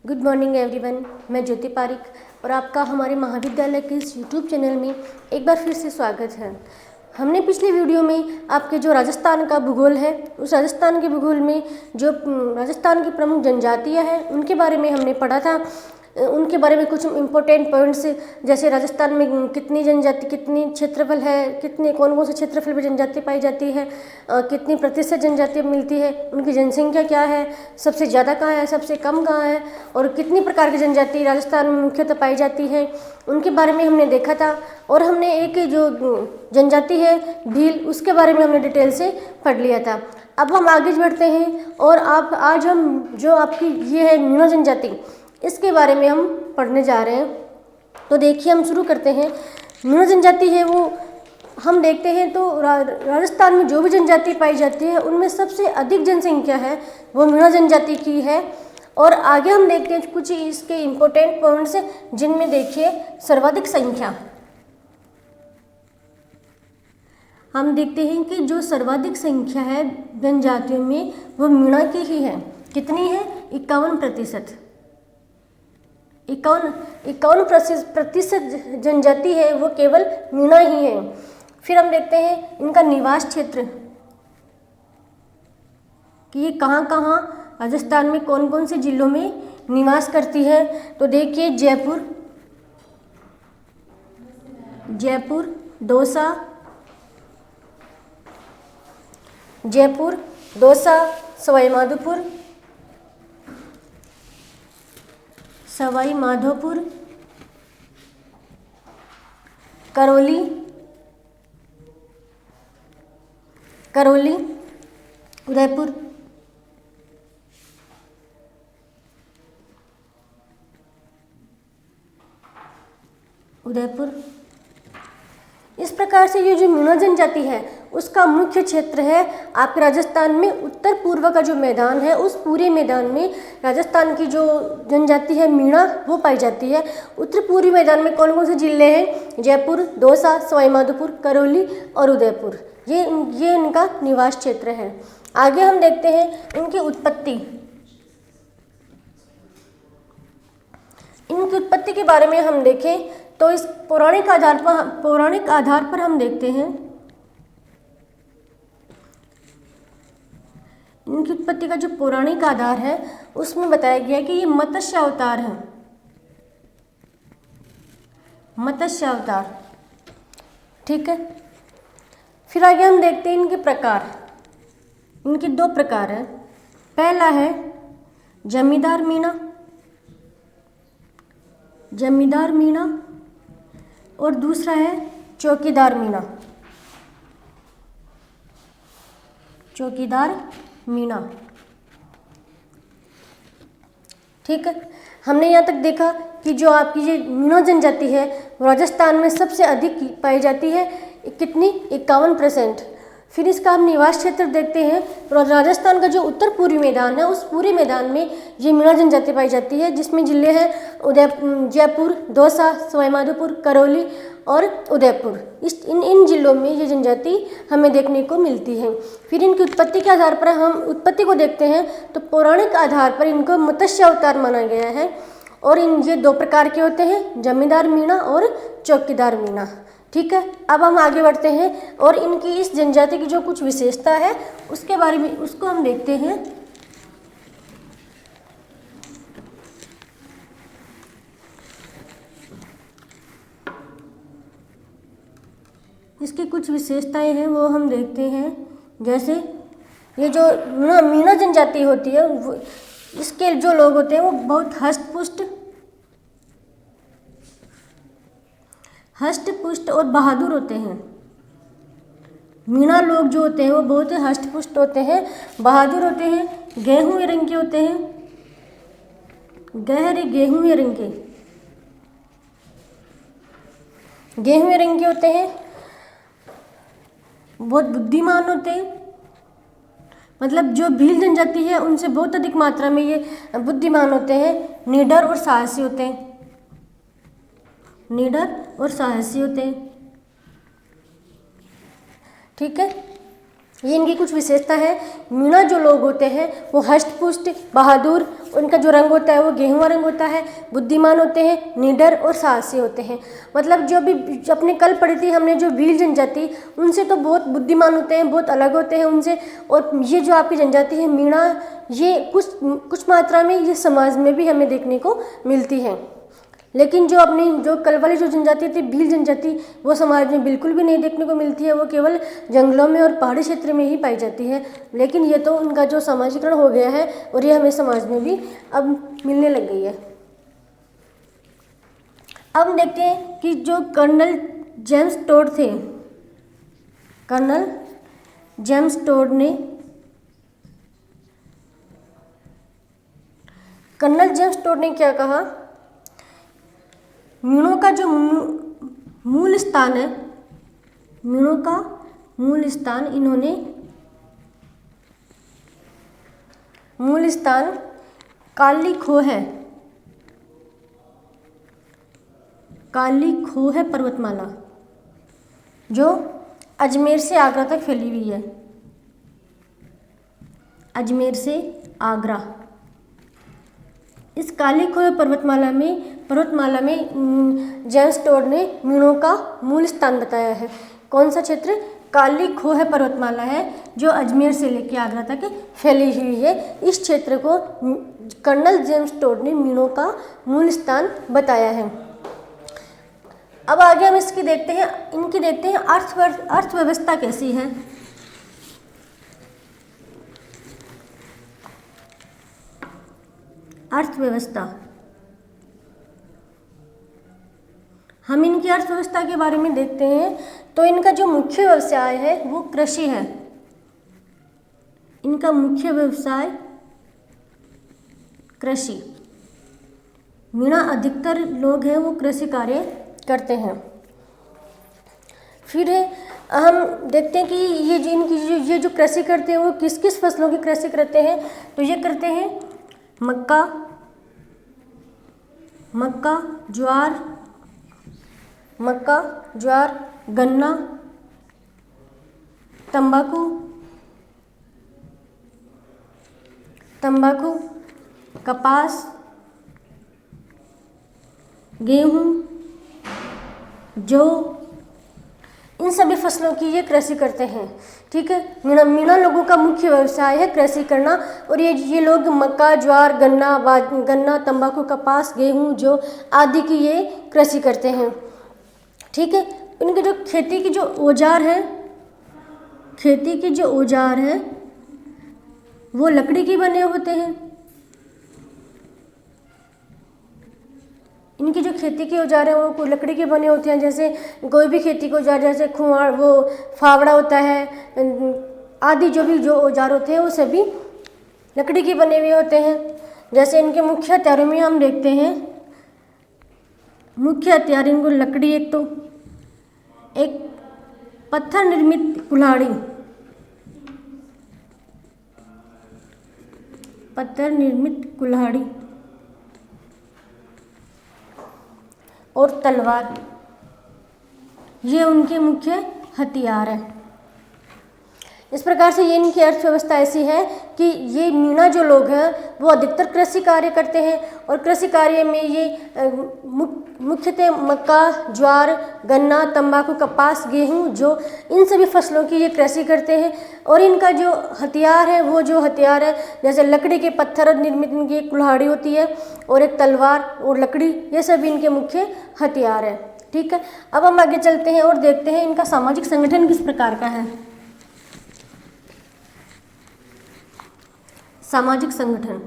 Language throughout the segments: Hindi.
Good morning everyone. मैं ज्योति पारिक और आपका हमारे महाविद्यालय के इस यूट्यूब चैनल में एक बार फिर से स्वागत है। हमने पिछले वीडियो में आपके जो राजस्थान का भूगोल है, उस राजस्थान के भूगोल में जो राजस्थान की प्रमुख जनजातियां हैं उनके बारे में हमने पढ़ा था। उनके बारे में कुछ इम्पोर्टेंट पॉइंट्स, जैसे राजस्थान में कितनी जनजाति, कितनी क्षेत्रफल है, कितने कौन कौन से क्षेत्रफल में जनजाति पाई जाती है, कितनी प्रतिशत जनजाति मिलती है, उनकी जनसंख्या क्या है, सबसे ज़्यादा कहाँ है, सबसे कम कहाँ है, और कितनी प्रकार की जनजाति राजस्थान में मुख्यतः पाई जाती है, उनके बारे में हमने देखा था। और हमने एक जो जनजाति है भील, उसके बारे में हमने डिटेल से पढ़ लिया था। अब हम आगे बढ़ते हैं और आज हम जो आपकी ये है मीणा जनजाति, इसके बारे में हम पढ़ने जा रहे हैं। तो देखिए, हम शुरू करते हैं। मीणा जनजाति है वो हम देखते हैं तो राजस्थान में जो भी जनजाति पाई जाती है उनमें सबसे अधिक जनसंख्या है वो मीणा जनजाति की है। और आगे हम देखते हैं कुछ इसके इम्पोर्टेंट पॉइंट्स जिनमें देखिए सर्वाधिक संख्या, हम देखते हैं कि जो सर्वाधिक संख्या है जनजातियों में वो मीणा की ही है। कितनी है? 51%। 51% जनजाति है वो केवल मीणा ही है। फिर हम देखते हैं इनका निवास क्षेत्र कि ये कहाँ कहाँ राजस्थान में कौन कौन से जिलों में निवास करती है। तो देखिए, जयपुर, दौसा, सवाई माधोपुर, करौली, उदयपुर। इस प्रकार से ये जो मीणा जनजाति है उसका मुख्य क्षेत्र है आपके राजस्थान में उत्तर पूर्व का जो मैदान है, उस पूरे मैदान में राजस्थान की जो जनजाति है मीणा वो पाई जाती है। उत्तर पूर्वी मैदान में कौन कौन से जिले हैं? जयपुर, दौसा, सवाई माधोपुर, करौली और उदयपुर। ये इनका निवास क्षेत्र है। आगे हम देखते हैं इनकी उत्पत्ति के बारे में हम देखें तो इस पौराणिक आधार पर हम देखते हैं इनकी उत्पत्ति का जो पौराणिक आधार है उसमें बताया गया कि ये मत्स्य अवतार है। मत्स्य अवतार, ठीक है। फिर आगे हम देखते हैं इनके प्रकार। इनके 2 प्रकार हैं। पहला है जमींदार मीणा और दूसरा है चौकीदार मीणा। ठीक है। हमने यहाँ तक देखा कि जो आपकी ये मीणा जनजाति है वो राजस्थान में सबसे अधिक पाई जाती है। कितनी? 51%। फिर इसका हम निवास क्षेत्र देखते हैं तो राजस्थान का जो उत्तर पूर्वी मैदान है उस पूरे मैदान में ये मीणा जनजाति पाई जाती है, जिसमें जिले हैं जयपुर, दौसा, सवाई माधोपुर, करौली और उदयपुर। इन जिलों में ये जनजाति हमें देखने को मिलती है। फिर इनकी उत्पत्ति के आधार पर हम उत्पत्ति को देखते हैं तो पौराणिक आधार पर इनको मत्स्य अवतार माना गया है। और ये 2 प्रकार के होते हैं, जमींदार मीणा और चौकीदार मीणा। ठीक है। अब हम आगे बढ़ते हैं और इनकी इस जनजाति की जो कुछ विशेषता है उसके बारे में उसको हम देखते हैं। इसकी कुछ विशेषताएं हैं वो हम देखते हैं। जैसे ये जो मीणा जनजाति होती है इसके जो लोग होते हैं वो बहुत हष्ट-पुष्ट और बहादुर होते हैं। मीणा लोग जो होते हैं वो बहुत हष्ट-पुष्ट होते हैं, बहादुर होते हैं, गेहूं रंग के होते हैं, गहरे गेहूं रंग के होते हैं, बहुत बुद्धिमान होते हैं। मतलब जो भील जनजाति है उनसे बहुत अधिक मात्रा में ये बुद्धिमान होते हैं, निडर और साहसी होते हैं। ठीक है। ये इनकी कुछ विशेषता है। मीणा जो लोग होते हैं वो हष्ट-पुष्ट, बहादुर, उनका जो रंग होता है वो गेहुआ रंग होता है, बुद्धिमान होते हैं, निडर और साहसी होते हैं। मतलब जो भी अपने कल पढ़ी थी हमने जो भील जनजाति, उनसे तो बहुत बुद्धिमान होते हैं, बहुत अलग होते हैं उनसे। और ये जो आपकी जनजाति है मीणा, ये कुछ मात्रा में ये समाज में भी हमें देखने को मिलती है। लेकिन जो अपनी जो कल वाली जो जनजाति थी भील जनजाति, वो समाज में बिल्कुल भी नहीं देखने को मिलती है। वो केवल जंगलों में और पहाड़ी क्षेत्र में ही पाई जाती है। लेकिन ये तो उनका जो समाजीकरण हो गया है और ये हमें समाज में भी अब मिलने लग गई है। अब देखते हैं कि जो कर्नल जेम्स टोड थे, कर्नल जेम्स टोड ने क्या कहा, मीणों का जो मूल स्थान है, मीणों का मूल स्थान इन्होंने काली खो है पर्वतमाला जो अजमेर से आगरा तक फैली हुई है। अजमेर से आगरा, इस काली खोह पर्वतमाला में जेम्स टोड ने मीणों का मूल स्थान बताया है। कौन सा क्षेत्र? काली खोह पर्वतमाला है जो अजमेर से लेकर आगरा तक फैली हुई है। इस क्षेत्र को कर्नल जेम्स टोड ने मीणों का मूल स्थान बताया है। अब आगे हम इनकी देखते हैं अर्थव्यवस्था कैसी है। अर्थव्यवस्था, हम इनकी अर्थव्यवस्था के बारे में देखते हैं तो इनका जो मुख्य व्यवसाय है वो कृषि है। इनका मुख्य व्यवसाय कृषि, मीणा अधिकतर लोग हैं वो कृषि कार्य करते हैं। फिर हम देखते हैं कि ये जो कृषि करते हैं वो किस किस फसलों की कृषि करते हैं। तो ये करते हैं मक्का, ज्वार, गन्ना, तंबाकू, कपास, गेहूँ, जौ, इन सभी फसलों की ये कृषि करते हैं। ठीक है, मीणा लोगों का मुख्य व्यवसाय है कृषि करना। और ये लोग मक्का, ज्वार, गन्ना, तंबाकू, कपास, गेहूँ, जौ आदि की ये कृषि करते हैं। ठीक है, इनके जो खेती के जो औजार हैं वो लकड़ी के बने होते हैं। इनकी जो खेती के औजार हैं वो लकड़ी के बने होते हैं। जैसे कोई भी खेती के औजार, जैसे खुआड़, वो फावड़ा होता है आदि, जो औजार होते हैं वो सभी लकड़ी के बने हुए होते हैं। जैसे इनके मुख्य हथियारों में हम देखते हैं, मुख्य हथियार इनको लकड़ी, एक पत्थर निर्मित कुल्हाड़ी और तलवार, ये उनके मुख्य हथियार हैं। इस प्रकार से ये इनकी अर्थव्यवस्था ऐसी है कि ये मीणा जो लोग हैं वो अधिकतर कृषि कार्य करते हैं। और कृषि कार्य में ये मुख्यतः मक्का, ज्वार, गन्ना, तंबाकू, कपास, गेहूँ, जौ इन सभी फसलों की ये कृषि करते हैं। और इनका जो हथियार है वो जैसे लकड़ी के पत्थर निर्मित इनकी एक कुल्हाड़ी होती है और एक तलवार और लकड़ी, ये सभी इनके मुख्य हथियार हैं। ठीक है, अब हम आगे चलते हैं और देखते हैं इनका सामाजिक संगठन किस प्रकार का है। सामाजिक संगठन,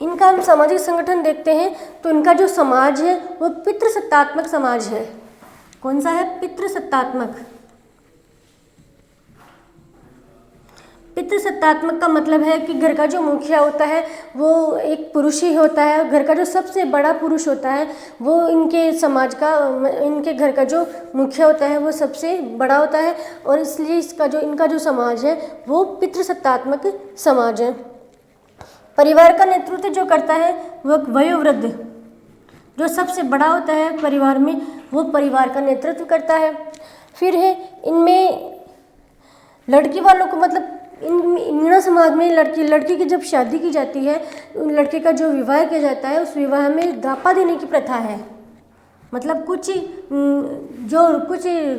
इनका हम सामाजिक संगठन देखते हैं तो इनका जो समाज है वो पितृसत्तात्मक समाज है। कौन सा है? पितृसत्तात्मक। पितृसत्तात्मक का मतलब है कि घर का जो मुखिया होता है वो एक पुरुष ही होता है। घर का जो सबसे बड़ा पुरुष होता है वो इनके घर का जो मुखिया होता है वो सबसे बड़ा होता है। और इसलिए इनका जो समाज है वो पितृसत्तात्मक समाज है। परिवार का नेतृत्व जो करता है वो वयोवृद्ध, जो सबसे बड़ा होता है परिवार में, वो परिवार का नेतृत्व करता है। फिर है इनमें लड़की वालों को, मतलब इन मीणा समाज में लड़की की जब शादी की जाती है, लड़के का जो विवाह किया जाता है, उस विवाह में दापा देने की प्रथा है। मतलब कुछ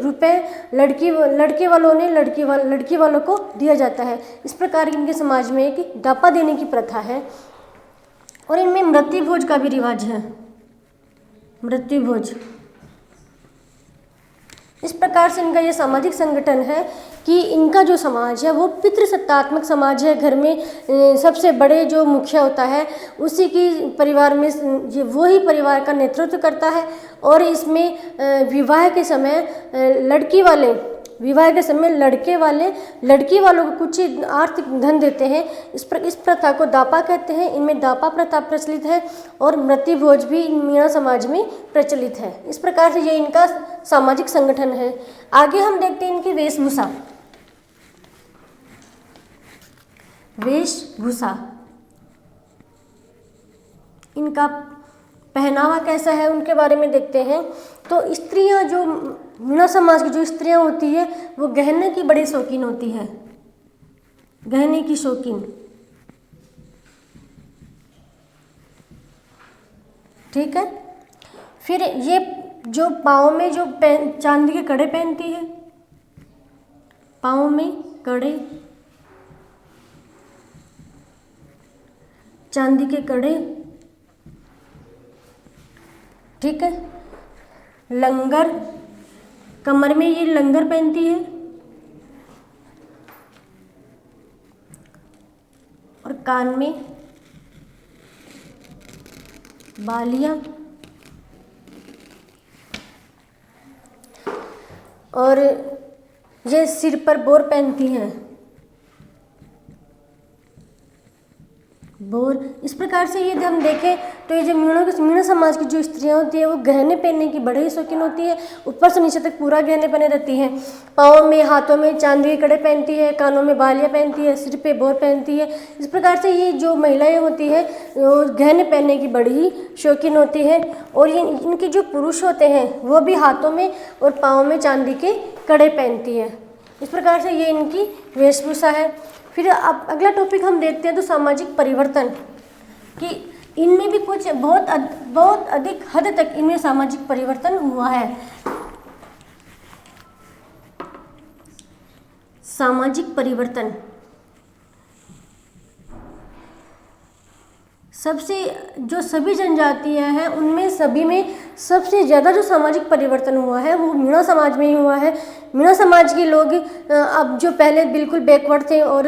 रुपए लड़के वालों ने लड़की वालों को दिया जाता है। इस प्रकार इनके समाज में एक दापा देने की प्रथा है। और इनमें मृत्यु भोज का भी रिवाज है। मृत्यु भोज, इस प्रकार से इनका ये सामाजिक संगठन है कि इनका जो समाज है वो पितृसत्तात्मक समाज है। घर में सबसे बड़े जो मुखिया होता है उसी की परिवार में ये वो ही परिवार का नेतृत्व करता है। और इसमें विवाह के समय लड़की वालों को कुछ आर्थिक धन देते हैं। इस प्रथा को दापा कहते हैं। इनमें दापा प्रथा प्रचलित है और मृत्यु भोज भी मीणा समाज में प्रचलित है। इस प्रकार से ये इनका सामाजिक संगठन है। आगे हम देखते हैं इनकी वेशभूषा। इनका पहनावा कैसा है उनके बारे में देखते हैं। तो स्त्रियां, जो मीणा समाज की जो स्त्रियां होती है वो गहने की बड़ी शौकीन होती है, गहने की शौकीन। ठीक है। फिर ये जो पाँव में जो चांदी के कड़े पहनती है, पाँव में कड़े, चांदी के कड़े। ठीक है। लंगर, कमर में ये लंगर पहनती है। और कान में बालियां। और ये सिर पर बोर पहनती हैं, बोर। इस प्रकार से ये हम देखें तो ये जो मीणा समाज की जो स्त्रियां होती है वो गहने पहनने की बड़े ही शौकीन होती है। ऊपर से नीचे तक पूरा गहने पहने रहती हैं। पाँव में, हाथों में चांदी के कड़े पहनती है, कानों में बालियां पहनती है, सिर पे बोर पहनती है। इस प्रकार से ये जो महिलाएं होती है वो गहने पहनने की बड़ी ही शौकीन होती है। और ये इनके जो पुरुष होते हैं वो भी हाथों में और पाँव में चांदी के कड़े पहनती है। इस प्रकार से ये इनकी वेशभूषा है। फिर अब अगला टॉपिक हम देखते हैं तो सामाजिक परिवर्तन, कि इनमें भी कुछ बहुत अधिक हद तक इनमें सामाजिक परिवर्तन हुआ है। सामाजिक परिवर्तन सभी जनजातियां हैं उनमें सभी में सबसे ज़्यादा जो सामाजिक परिवर्तन हुआ है वो मीणा समाज में ही हुआ है। मीणा समाज के लोग अब जो पहले बिल्कुल बैकवर्ड थे, और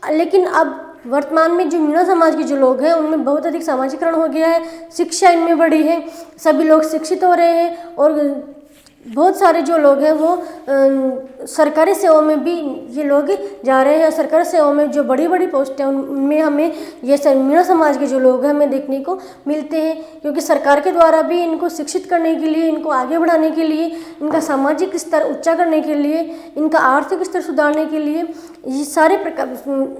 लेकिन अब वर्तमान में जो मीणा समाज के जो लोग हैं उनमें बहुत अधिक सामाजिकरण हो गया है। शिक्षा इनमें बढ़ी है, सभी लोग शिक्षित हो रहे हैं। और बहुत सारे जो लोग हैं वो सरकारी सेवाओं में भी ये लोग जा रहे हैं। सरकारी सेवाओं में जो बड़ी बड़ी पोस्ट हैं उनमें हमें ये मीणा समाज के जो लोग हैं हमें देखने को मिलते हैं। क्योंकि सरकार के द्वारा भी इनको शिक्षित करने के लिए, इनको आगे बढ़ाने के लिए, इनका सामाजिक स्तर ऊंचा करने के लिए, इनका आर्थिक स्तर सुधारने के लिए, ये सारे प्रकार,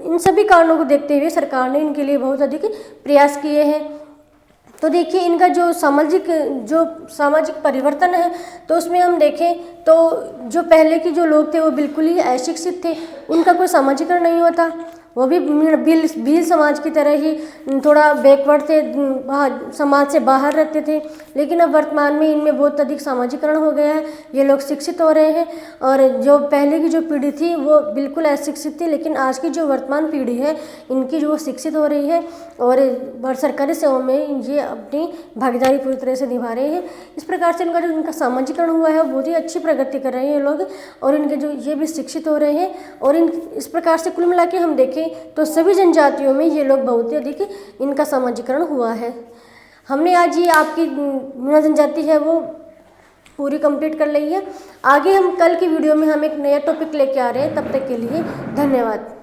इन सभी कारणों को देखते हुए सरकार ने इनके लिए बहुत अधिक प्रयास किए हैं। तो देखिए इनका जो सामाजिक परिवर्तन है तो उसमें हम देखें तो जो पहले के जो लोग थे वो बिल्कुल ही अशिक्षित थे, उनका कोई सामाजिकरण नहीं होता। वो भी भील समाज की तरह ही थोड़ा बैकवर्ड थे, समाज से बाहर रहते थे। लेकिन अब वर्तमान में इनमें बहुत अधिक सामाजिकरण हो गया है, ये लोग शिक्षित हो रहे हैं। और जो पहले की जो पीढ़ी थी वो बिल्कुल अशिक्षित थी, लेकिन आज की जो वर्तमान पीढ़ी है इनकी जो शिक्षित हो रही है और सरकारी सेवाओं में ये अपनी भागीदारी पूरी तरह से निभा रहे हैं। इस प्रकार से इनका सामाजिकरण हुआ है, बहुत ही अच्छी प्रगति कर रहे हैं ये लोग, और इनके जो ये भी शिक्षित हो रहे हैं। और इस प्रकार से कुल मिला के हम देखें तो सभी जनजातियों में ये लोग बहुत ही अधिक इनका सामाजिकरण हुआ है। हमने आज ये आपकी मीणा जनजाति है वो पूरी कंप्लीट कर ली है। आगे हम कल की वीडियो में हम एक नया टॉपिक लेके आ रहे हैं। तब तक के लिए धन्यवाद।